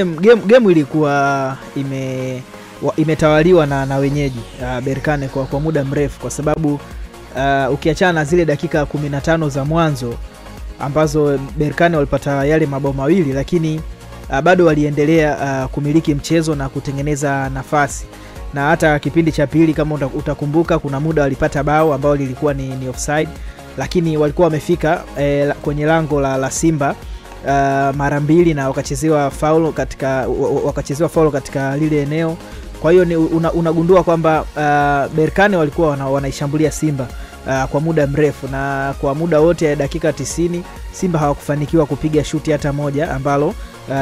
Game ilikuwa imetawaliwa na wenyeji Berkane kwa muda mrefu, kwa sababu ukiachana na zile dakika 15 za mwanzo ambazo Berkane walipata yale mabao mawili, lakini bado waliendelea kumiliki mchezo na kutengeneza nafasi. Na hata kipindi cha pili kama utakumbuka, kuna muda walipata bao ambao lilikuwa ni offside, lakini walikuwa wamefika kwenye lango la Simba mara mbili na wakachezewa foul katika lile eneo. Kwa hiyo unagundua kwamba Berkane walikuwa wanaishambulia Simba kwa muda mrefu, na kwa muda wote dakika 90 Simba hawakufanikiwa kupiga shuti hata moja ambalo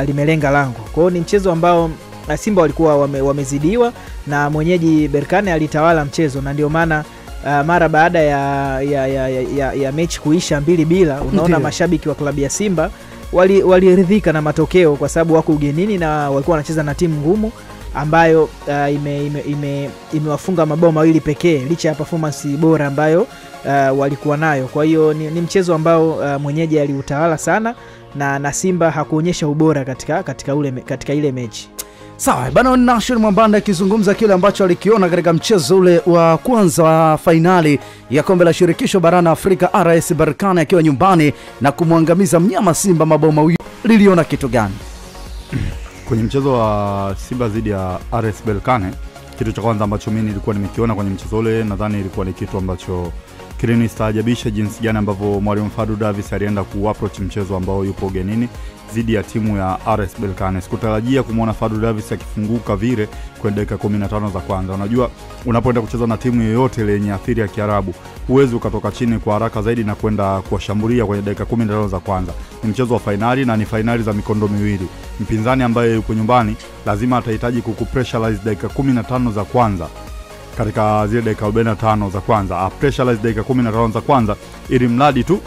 limelenga lango. Kwa hiyo ni mchezo ambao Simba walikuwa wamezidiwa na mwenyeji Berkane alitawala mchezo, na ndio maana mara baada ya mechi kuisha 2-2 unaona mashabiki wa klabu ya Simba waliridhika na matokeo, kwa sababu wako ugenini na walikuwa wanacheza na timu ngumu ambayo imewafunga mabao mawili pekee licha ya performance bora ambayo walikuwa nayo. Kwa hiyo ni mchezo ambao mwenyeji aliutawala sana na Simba hakuonyesha ubora katika ile mechi. Sawa bana, Nashir Mwambanda akizungumza kile ambacho alikiona katika mchezo ule wa kwanza wa finali ya kombe la shirikisho barani Afrika, RS Berkane akiwa nyumbani na kumwangamiza mnyama Simba mabao mawili. Liliona kitu gani kwenye mchezo wa Simba dhidi ya RS Berkane? Kitu cha kwanza ambacho mimi nilikuwa nimekiona kwenye mchezo ule, nadhani ilikuwa ni kitu ambacho kilinistaajabisha, jinsi gani ambavyo mwalimu Fadlu Davis alienda ku-approach mchezo ambao yupo ugenini dhidi ya timu ya RS Berkane. Sikutarajia kumuona Fadlu Davis akifunguka vile kwenye dakika 15 za kwanza. Unajua unapoenda kucheza na timu yoyote yenye athiri ya Kiarabu, huwezi ukatoka chini kwa haraka zaidi na kwenda kuwashambulia kwenye dakika 15 za kwanza. Ni mchezo wa finali na ni finali za mikondo miwili. Mpinzani ambaye yuko nyumbani lazima atahitaji kukupressurize dakika 15 za kwanza. Katika zile dakika 45 za kwanza, pressurize dakika 15 za kwanza ili mradi tu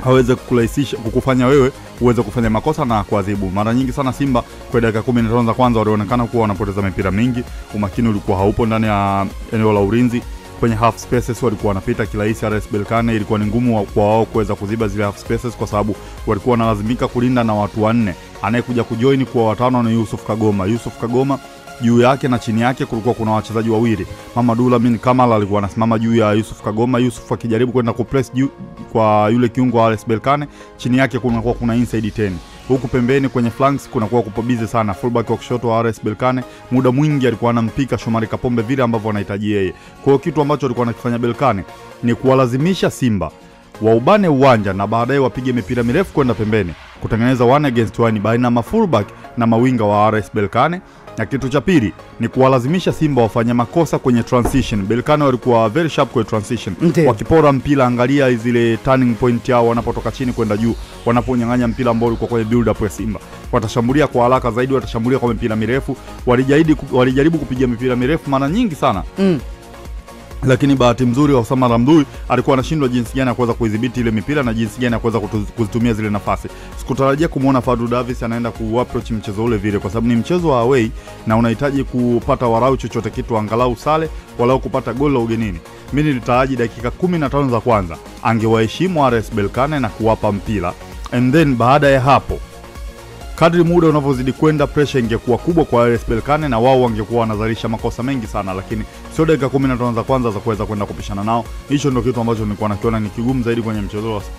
haweze kukurahisisha, kukufanya wewe uweze kufanya makosa na kuadhibu. Mara nyingi sana Simba kwa dakika 15 za kwanza walionekana kuwa wanapoteza mipira mingi, umakini ulikuwa haupo ndani ya eneo la ulinzi. Kwenye half spaces walikuwa wanapita kirahisi RS Berkane, ilikuwa ni ngumu kwa wao kuweza kuziba zile half spaces kwa sababu walikuwa wanalazimika kulinda na watu wanne. Anayekuja kujoin kwa watano ni Yusuf Kagoma. Juu yake na chini yake kulikuwa kuna wachezaji wawili. Mamadou Lamine Kamara alikuwa anasimama juu ya Yusuf Kagoma. Yusuf akijaribu kwenda kupress juu kwa yule kiungo wa RS Berkane, chini yake kunakuwa kuna inside 10. Huku pembeni kwenye flanks kunakuwa kupo busy sana fullback wa kushoto wa RS Berkane. Muda mwingi alikuwa anampika Shomari Kapombe vile ambavyo anahitaji yeye. Kwa hiyo kitu ambacho alikuwa anakifanya Berkane ni kuwalazimisha Simba waubane uwanja na baadaye wapige mipira mirefu kwenda pembeni kutengeneza 1 against 1 baina ya fullback na mawinga wa RS Berkane. Na kitu cha pili ni kuwalazimisha Simba wafanye makosa kwenye transition. Berkane walikuwa very sharp kwenye transition. Wakipora mpira, angalia zile turning point yao wanapotoka chini kwenda juu, wanaponyang'anya mpira ambao ulikuwa kwenye build up ya Simba. Watashambulia kwa haraka zaidi, watashambulia kwa mipira mirefu. Walijaribu kupiga mipira mirefu mara nyingi sana. Lakini bahati mzuri Osama Ramdui alikuwa anashindwa jinsi gani ya kuweza kuidhibiti ile mipira na jinsi gani ya kuweza kuzitumia zile nafasi. Sikutarajia kumuona Fadlu Davis anaenda ku-approach mchezo ule vile, kwa sababu ni mchezo wa away na unahitaji kupata warau chochote kitu, angalau sale walau kupata goli la ugenini. Mimi nilitaraji dakika 15 za kwanza angewaheshimu RS Berkane na kuwapa mpira, and then baada ya hapo kadri muda unavyozidi kwenda pressure ingekuwa kubwa kwa RS Berkane na wao wangekuwa wanazalisha makosa mengi sana, lakini sio dakika 15 za kwanza za kuweza kwenda kupishana nao. Hicho ndio kitu ambacho nilikuwa nakiona ni kigumu zaidi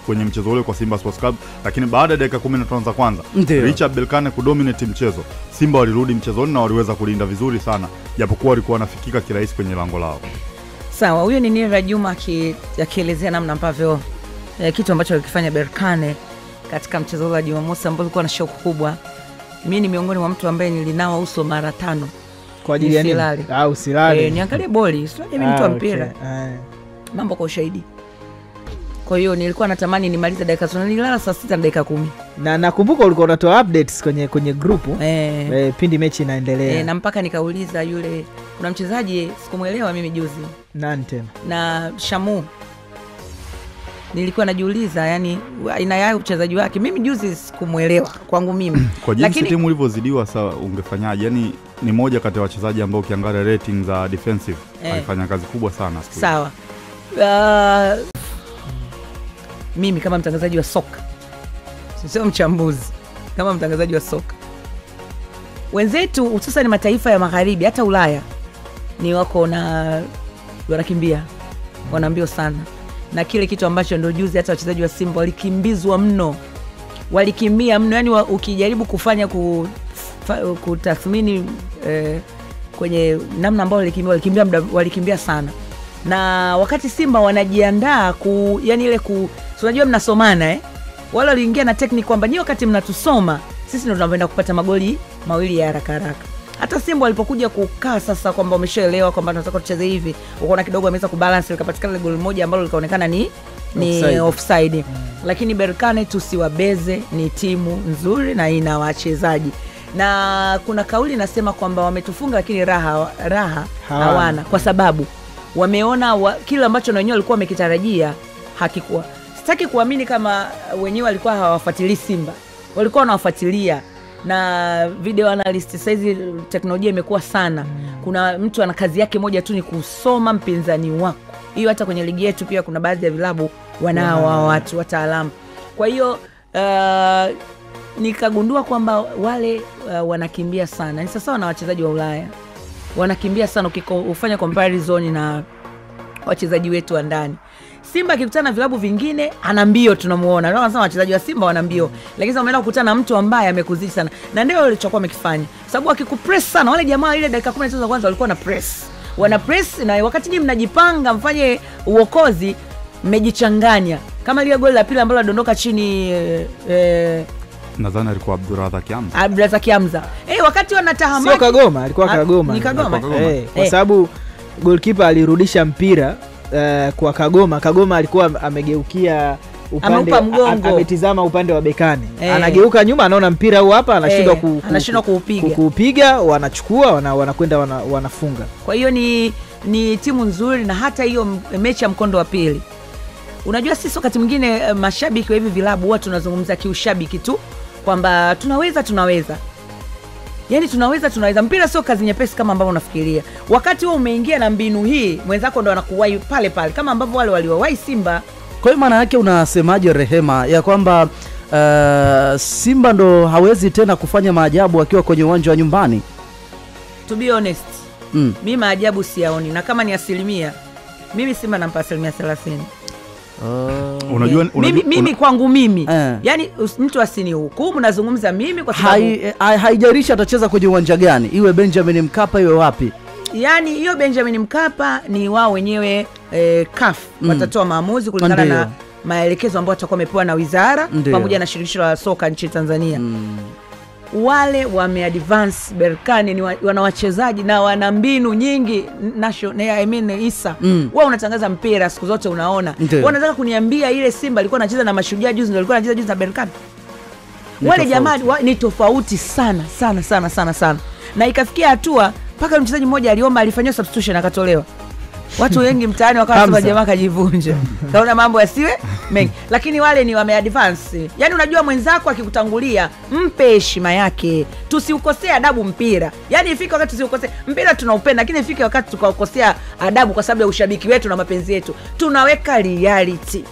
kwenye mchezo ule kwa Simba Sports Club. Lakini baada ya dakika 15 za kwanza Richard Berkane kudominate mchezo, Simba walirudi mchezoni na waliweza kulinda vizuri sana, japokuwa walikuwa wanafikika kirahisi kwenye lango lao. Sawa, huyo ni Nira Juma akielezea namna ambavyo kitu ambacho alikifanya Berkane katika mchezo wa Jumamosi ambao ulikuwa na shauku kubwa. Mimi ni miongoni mwa mtu ambaye nilinawa uso mara 5 kwa ajili ya nini? Usilale. Niangalie boli, sio mimi mtu wa mpira. Mambo kwa ushahidi. Kwa hiyo nilikuwa natamani nimalize dakika 9, nilala saa 6 na dakika 10. Na nakumbuka ulikuwa unatoa updates kwenye group pindi mechi inaendelea. Na mpaka nikauliza yule, kuna mchezaji sikumuelewa mimi juzi. Nani tena? Na Shamu. Nilikuwa najiuliza yani aina ya uchezaji wake. Mimi juzi sikumuelewa kwangu mimi. Kwa jinsi timu ilivyozidiwa sawa ungefanyaje? Yani ni moja kati ya wachezaji ambao ukiangalia rating za defensive alifanya kazi kubwa sana. Sawa. Mimi kama mtangazaji wa soka, sio mchambuzi, kama mtangazaji wa soka, wenzetu hususan mataifa ya magharibi hata Ulaya ni wako na wanakimbia, wanaambio sana, na kile kitu ambacho ndio juzi hata wachezaji wa Simba walikimbizwa mno, walikimbia mno. Yani ukijaribu kufanya kutathmini kwenye namna ambayo walikimbia sana. Na wakati Simba wanajiandaa yani ile unajua mnasomana wale waliingia na technique kwamba ni wakati mnatusoma sisi ndio tunakwenda kupata magoli mawili ya haraka haraka. Hata Simba walipokuja kukaa sasa kwamba wameshaelewa kwamba tunataka tucheze hivi, ukaona kidogo ameweza kubalance, likapatikana goli moja ambalo likaonekana ni offside. Lakini Berkane tusiwabeze, ni timu nzuri na ina wachezaji. Na kuna kauli nasema kwamba wametufunga lakini raha hawana, kwa sababu wameona kile ambacho na wenyewe walikuwa wamekitarajia hakikuwa. Sitaki kuamini kama wenyewe walikuwa hawafuatilii Simba, walikuwa wanawafuatilia. Na video analyst saizi teknolojia imekuwa sana. Kuna mtu ana kazi yake moja tu, ni kusoma mpinzani wako. Hiyo hata kwenye ligi yetu pia kuna baadhi ya vilabu wanao watu wataalamu. Kwa hiyo nikagundua kwamba wale wanakimbia sana. Ni sasa na wachezaji wa Ulaya wanakimbia sana ufanya comparison na wachezaji wetu wa ndani. Simba akikutana na vilabu vingine ana mbio, tunamuona. Ndio wanasema wachezaji wa Simba wana mbio. Lakini umeenda kukutana na mtu ambaye amekuzidi sana. Na ndio walichokuwa wamekifanya. Sababu akikupress sana, wale jamaa ile dakika 15 za kwanza walikuwa na press. Wana press, na wakati nyinyi mnajipanga mfanye uokozi, mmejichanganya. Kama ile goli la pili ambalo ladondoka chini nadhani alikuwa Abdurazak Hamza. Wakati wanatahamaki. Sio Kagoma, alikuwa Kagoma. Ni Kagoma. Kwa sababu goalkeeper alirudisha mpira kwa Kagoma. Kagoma alikuwa amegeukia upande, ametizama upande wa Bekane. Anageuka nyuma, anaona mpira huu hapa, anashindwa kuupiga, wanachukua, wanakwenda wanafunga. Kwa hiyo ni timu nzuri. Na hata hiyo mechi ya mkondo wa pili, unajua sisi wakati mwingine mashabiki wa hivi vilabu huwa tunazungumza kiushabiki tu kwamba tunaweza. Yani tunaweza. Mpira sio kazi nyepesi kama ambavyo unafikiria. Wakati wewe umeingia na mbinu hii, mwenzako ndo anakuwahi pale kama ambavyo wale waliwahi Simba. Kwa hiyo maana yake unasemaje Rehema ya kwamba Simba ndo hawezi tena kufanya maajabu akiwa kwenye uwanja wa nyumbani? To be honest, mimi maajabu siyaoni, na kama ni asilimia, mimi Simba nampa 30%. Unajua mimi kwangu mimi yani mtu asinihukumu, nazungumza mimi kwa sababu haijalishi atacheza kwenye uwanja gani, iwe Benjamin Mkapa iwe wapi. Yani hiyo Benjamin Mkapa ni wao wenyewe CAF watatoa maamuzi kulingana na maelekezo ambayo watakuwa wamepewa na wizara pamoja na shirikisho la soka nchini Tanzania. Wale wameadvance. Berkane ni wana wachezaji na wana mbinu nyingi. Isa wao unatangaza mpira siku zote, unaona wanataka kuniambia ile Simba alikuwa anacheza na Mashujaa juzi ndio alikuwa anacheza juzi na Berkane? Wale jamaa ni tofauti sana. Na ikafikia hatua mpaka mchezaji mmoja aliomba, alifanywa substitution akatolewa. Watu wengi mtaani wakawa jamaa kajivunja. Kaona mambo yasiwe mengi. Lakini wale ni wameadvance. Yani unajua mwenzako akikutangulia, mpe heshima yake. Tusiukosee adabu mpira. Yani ifike wakati tusiukosee mpira, tunaupenda, lakini ifike wakati tukaukosea adabu kwa sababu ya ushabiki wetu na mapenzi yetu. Tunaweka reality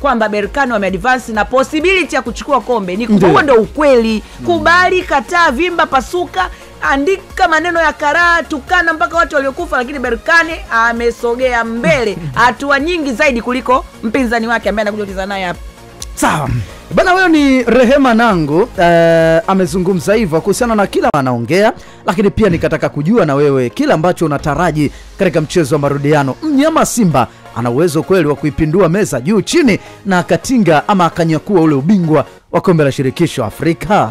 kwamba Berkane wameadvance na possibility ya kuchukua kombe. Ni huo ndio ukweli. Kubali, kataa, vimba, pasuka, andika maneno ya karaa, tukana mpaka watu waliokufa, lakini Berkane amesogea mbele hatua nyingi zaidi kuliko mpinzani wake ambaye anakuja kucheza naye hapa. Sawa. Bana, wewe ni Rehema Nangu, amezungumza hivyo kuhusiana na kila anaongea, lakini pia nikataka kujua na wewe kila ambacho unataraji katika mchezo wa marudiano. Mnyama Simba ana uwezo kweli wa kuipindua meza juu chini na akatinga ama akanyakua ule ubingwa wa kombe la shirikisho Afrika?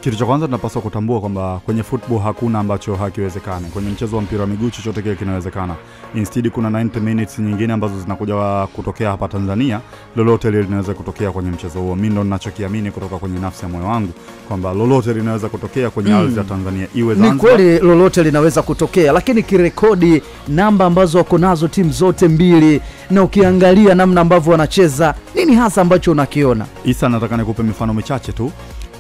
Kitu cha kwanza tunapaswa kutambua kwamba kwenye football hakuna ambacho hakiwezekani. Kwenye mchezo wa mpira wa miguu chochote kile kinawezekana. Instead kuna 90 minutes nyingine ambazo zinakuja kutokea hapa Tanzania. Lolote lile linaweza kutokea kwenye mchezo huo. Mimi ndo ninachokiamini kutoka kwenye nafsi ya moyo wangu kwamba lolote linaweza kutokea kwenye ardhi ya Tanzania. Iwe Zanzibar. Ni kweli lolote linaweza kutokea, lakini kirekodi namba ambazo wako nazo timu zote mbili na ukiangalia namna ambavyo wanacheza, nini hasa ambacho unakiona? Isa, nataka nikupe mifano michache tu.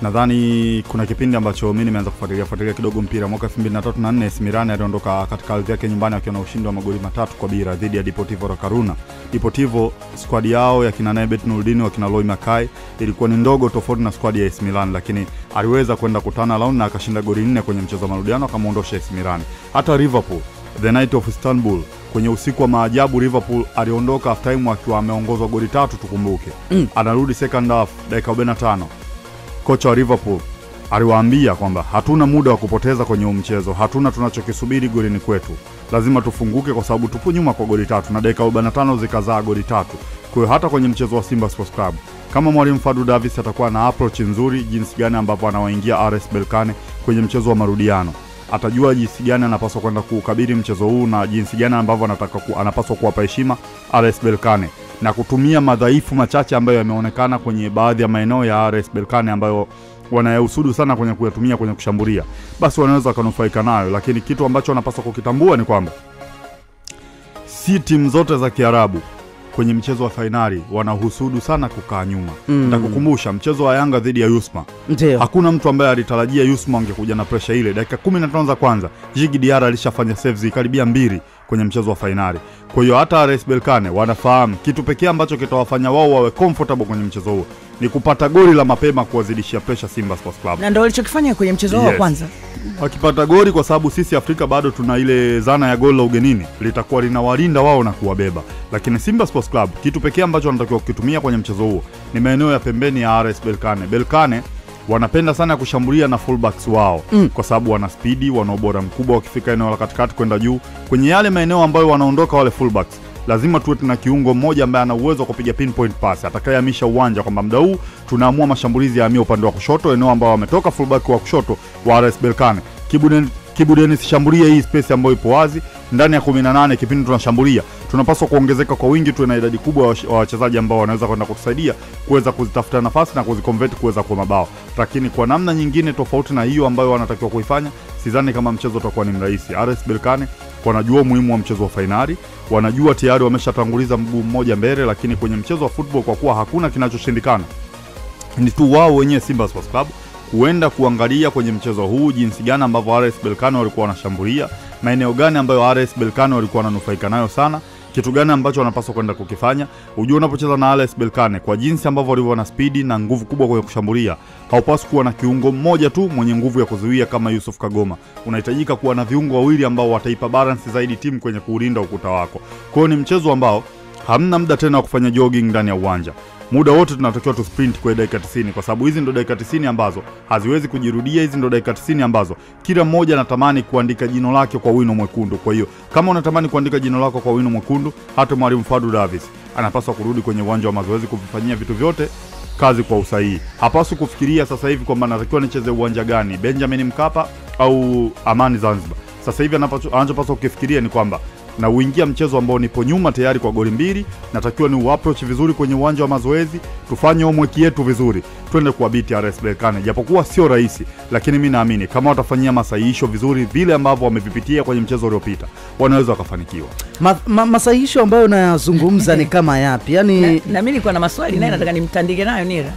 Nadhani kuna kipindi ambacho mimi nimeanza kufuatilia kidogo mpira mwaka 2003 na 4 AC Milan aliondoka katika ardhi yake nyumbani akiwa na ushindi wa magoli 3-0 dhidi ya Deportivo La Coruna. Deportivo squad yao ya kina Nebet Nuruddin wa kina Loy Makai ilikuwa ni ndogo tofauti na squad ya AC Milan, lakini aliweza kwenda kutana round na akashinda goli 4 kwenye mchezo wa marudiano akamuondosha AC Milan. Hata Liverpool, the Night of Istanbul, kwenye usiku wa maajabu Liverpool aliondoka half time akiwa ameongozwa goli 3 tukumbuke. Anarudi second half dakika 45. Kocha wa Liverpool aliwaambia kwamba hatuna muda wa kupoteza kwenye mchezo, hatuna tunachokisubiri golini kwetu. Lazima tufunguke kwa sababu tupo nyuma kwa goli 3 na dakika 45 zikazaa goli 3. Kwa hiyo hata kwenye mchezo wa Simba Sports Club kama mwalimu Fadlu Davis atakuwa na approach nzuri jinsi gani ambapo anawaingia RS Berkane kwenye mchezo wa marudiano, atajua jinsi gani anapaswa kwenda kukabili mchezo huu na jinsi gani ambavyo anapaswa kuwapa heshima RS Berkane na kutumia madhaifu machache ambayo yameonekana kwenye baadhi ya maeneo ya RS Berkane ambayo wanayahusudu sana kwenye kuyatumia kwenye kushambulia, basi wanaweza kunufaika nayo. Lakini kitu ambacho wanapaswa kukitambua ni kwamba si timu zote za Kiarabu kwenye mchezo wa finali wanahusudu sana kukaa nyuma. Nitakukumbusha mchezo wa Yanga dhidi ya Yusma. Hakuna mtu ambaye alitarajia Yusma angekuja na pressure ile. Dakika 15 za kwanza Djigui Diarra alishafanya saves karibia 2 kwenye mchezo wa finali. Kwa hiyo hata RS Berkane wanafahamu kitu pekee ambacho kitawafanya wao wawe comfortable kwenye mchezo huo ni kupata goli la mapema kuwazidishia pressure Simba Sports Club. Na ndio walichokifanya kwenye mchezo wa kwanza. Wakipata goli, kwa sababu sisi Afrika bado tuna ile zana ya goli la ugenini, litakuwa linawalinda wao na kuwabeba. Lakini Simba Sports Club kitu pekee ambacho wanatakiwa kukitumia kwenye mchezo huo ni maeneo ya pembeni ya RS Berkane. Berkane wanapenda sana kushambulia na fullbacks wao kwa sababu wana speed, wana ubora mkubwa wakifika eneo la katikati kwenda juu. Kwenye yale maeneo ambayo wanaondoka wale fullbacks, lazima tuwe tuna kiungo mmoja ambaye ana uwezo wa kupiga pinpoint pass atakayehamisha uwanja kwamba muda huu tunaamua mashambulizi ya hamia upande wa kushoto, eneo ambao wametoka fullback wa kushoto wa RS Berkane. Kibu Denis shambulia hii space ambayo ipo wazi ndani ya 18 kipindi tunashambulia. Tunapaswa kuongezeka kwa wingi, tuwe na idadi kubwa wa wachezaji ambao wanaweza kwenda kutusaidia kuweza kuzitafuta nafasi na kuziconvert kuweza kwa mabao. Lakini kwa namna nyingine tofauti na hiyo ambayo wanatakiwa kuifanya, sidhani kama mchezo utakuwa ni mrahisi. RS Berkane wanajua umuhimu wa mchezo wa finali, wanajua tayari wameshatanguliza mguu mmoja mbele, lakini kwenye mchezo wa football kwa kuwa hakuna kinachoshindikana, ni tu wao wenyewe Simba Sports Club kuenda kuangalia kwenye mchezo huu jinsi gani ambavyo RS Berkane walikuwa wanashambulia, maeneo gani ambayo RS Berkane walikuwa wananufaika nayo sana, kitu gani ambacho wanapaswa kwenda kukifanya. Unajua unapocheza na RS Berkane kwa jinsi ambavyo walivyo na speed na nguvu kubwa kwa kushambulia, haupaswi kuwa na kiungo mmoja tu mwenye nguvu ya kuzuia kama Yusuf Kagoma. Unahitajika kuwa na viungo wawili ambao wataipa balance zaidi timu kwenye kuulinda ukuta wako. Kwa hiyo ni mchezo ambao hamna muda tena wa kufanya jogging ndani ya uwanja. Muda wote tunatakiwa tu sprint kwa dakika 90 kwa sababu hizi ndo dakika 90 ambazo haziwezi kujirudia. Hizi ndo dakika 90 ambazo kila mmoja anatamani kuandika jino lake kwa wino mwekundu. Kwa hiyo kama unatamani kuandika jino lako kwa wino mwekundu, hata mwalimu Fadlu Davis anapaswa kurudi kwenye uwanja wa mazoezi kufanyia vitu vyote kazi kwa usahihi. Hapaswi kufikiria sasa hivi kwamba natakiwa nicheze uwanja gani, Benjamin Mkapa au Amani Zanzibar. Sasa hivi anachopaswa kufikiria ni kwamba na uingia mchezo ambao nipo nyuma tayari kwa goli 2, natakiwa ni uapproach vizuri kwenye uwanja wa mazoezi, tufanye homework yetu vizuri, twende kuabiti RS Berkane. Japokuwa sio rahisi, lakini mimi naamini kama watafanyia masahihisho vizuri vile ambavyo wamevipitia kwenye mchezo uliopita, wanaweza wakafanikiwa. Masahihisho ambayo unayazungumza ni kama yapi? Yani na mimi nilikuwa na maswali naye nataka nimtandike nayo Nira.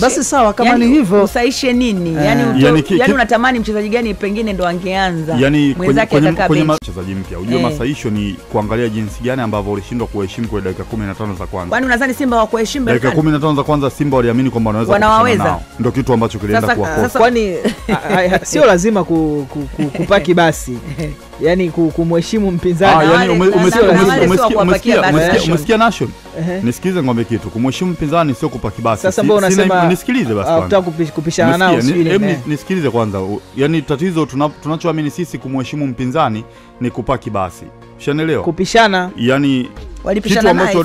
Basi sawa kama ni hivyo. Usahishe nini? Yani unatamani mchezaji gani pengine ndo angeanza? Mwenzake atakaa benchi. Mchezaji mpya. Unajua masahihisho ni kuangalia jinsi gani ambavyo walishindwa kuheshimu kwa dakika 15 za kwanza. Kwani unadhani Simba wa kuheshimu dakika 15 za kwanza Simba waliamini kwamba wanaweza nao. Ndio kitu ambacho kilienda kuwakosa. Kwani sio lazima kupaki basi. Yani kumheshimu mpinzani. Umesikia Nation? Nisikize ngombe kitu. Kumheshimu mpinzani sio kupaki basi. Sasa mbona unasema nisikilize basi kwanza. Unataka kupishana nao sio? Nisikilize kwanza. Yani tatizo tunachoamini sisi kumheshimu mpinzani ni kupaki basi. Ushanielewa? Kupishana. Yani walipishana naye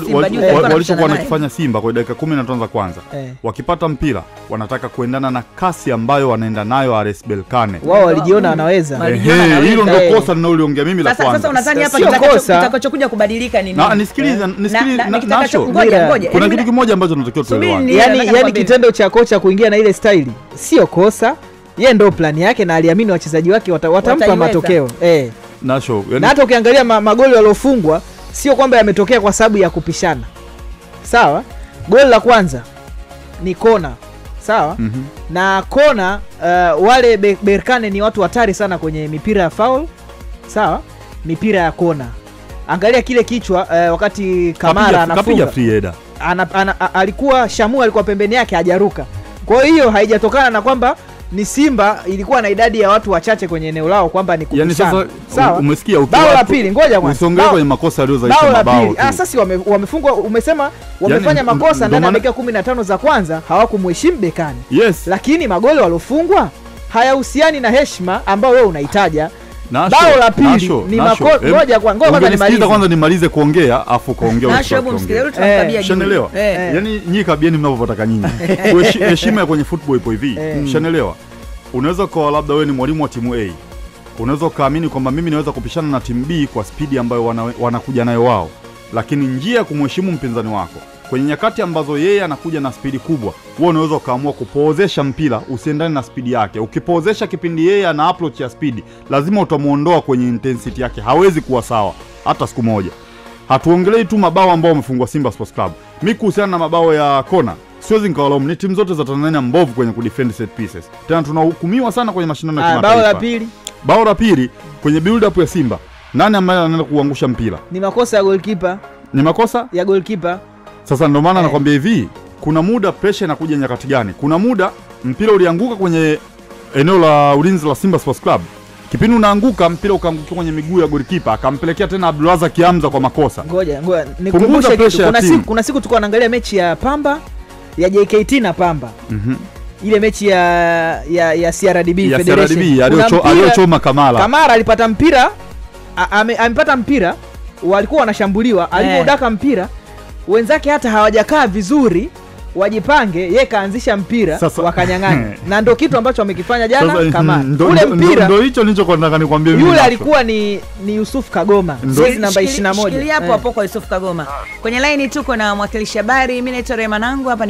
walichokuwa wanakifanya Simba kwa dakika 15 za kwanza. Wakipata mpira wanataka kuendana na kasi ambayo wanaenda nayo RS Berkane. Wao walijiona wanaweza. Hilo ndio kosa ninaloongea mimi la kwanza. Sasa unadhani hapa kitakachokuja kubadilika ni nini? Na nisikilize ngoja. Kuna kitu kimoja ambacho tunatakiwa tuelewane. Yani kitendo cha kocha kuingia na ile style sio kosa. Yeye ndio plani yake na aliamini wachezaji wake watampa matokeo. Nasho. Na hata ukiangalia magoli waliofungwa sio kwamba yametokea kwa sababu ya kupishana. Sawa? Goli la kwanza ni kona. sawa. Na kona wale Berkane ni watu hatari sana kwenye mipira ya foul, sawa, mipira ya kona. Angalia kile kichwa wakati Kamara anafunga free header, alikuwa Shamu alikuwa pembeni yake hajaruka. Kwa hiyo haijatokana na kwamba ni Simba ilikuwa na idadi ya watu wachache kwenye eneo lao kwamba ni kupishana. Yani sasa umesikia bao la pili, ngoja kwanza. Usongee kwenye makosa aliyozaisha mabao. Sasa wamefungwa, umesema wamefanya makosa ndani ya dakika 15 za kwanza, hawakumheshimu Berkane. Yes. Lakini magoli walofungwa hayahusiani na heshima ambao wewe unaitaja. Bao la pili ni makosa. Ngoja kwanza nimalize kuongea afu kaongea. Nashobu msikilizaji tunatabia juu. Unaelewa? Yani nyinyi kabieni mnavyotaka nyinyi. Heshima kwenye football ipo hivi. Unaelewa? Unaweza kwa labda wewe ni mwalimu wa timu A. Unaweza kaamini kwamba mimi naweza kupishana na timu B kwa spidi ambayo wanakuja nayo wao. Lakini njia ya kumheshimu mpinzani wako kwenye nyakati ambazo yeye anakuja na spidi kubwa, wewe unaweza kaamua kupozesha mpira usiendane na spidi yake. Ukipozesha kipindi yeye ana approach ya spidi, lazima utamuondoa kwenye intensity yake. Hawezi kuwa sawa hata siku moja. Hatuongelei tu mabao ambao wamefungwa Simba Sports Club. Mimi kuhusiana na mabao ya kona, siwezi nikawalaumu, ni timu zote za Tanzania mbovu kwenye kudefend set pieces. Tena tunahukumiwa sana kwenye mashindano ya kimataifa. Bao la pili kwenye build up ya Simba, nani ambaye anaenda kuangusha mpira? Ni makosa ya goalkeeper. Ni makosa ya goalkeeper. Sasa ndio maana nakwambia hivi, kuna muda pressure inakuja nyakati gani? Kuna muda mpira ulianguka kwenye eneo la ulinzi la Simba Sports Club. Kipindi unaanguka mpira ukaangukia kwenye miguu ya goalkeeper, akampelekea tena Abdulrazak Kiamza kwa makosa. Ngoja nikukumbushe kitu. Kuna siku tulikuwa tunaangalia mechi ya Pamba ya JKT na Pamba. Ile mechi ya CRDB Federation. Aliyochoma Kamara alipata mpira, amepata mpira, walikuwa wanashambuliwa, alipodaka mpira wenzake hata hawajakaa vizuri wajipange, yeye kaanzisha mpira wakanyang'anya. Na ndio kitu ambacho wamekifanya jana Kamara. Ule mpira ndio hicho nilichokuwa nataka nikwambie mimi. Yule alikuwa ni Yusuf Kagoma, jezi namba 21. Shikilia hapo kwa Yusuf Kagoma. Kwenye line tuko na mwakilishi habari, mimi naitwa Rema Nangu hapa.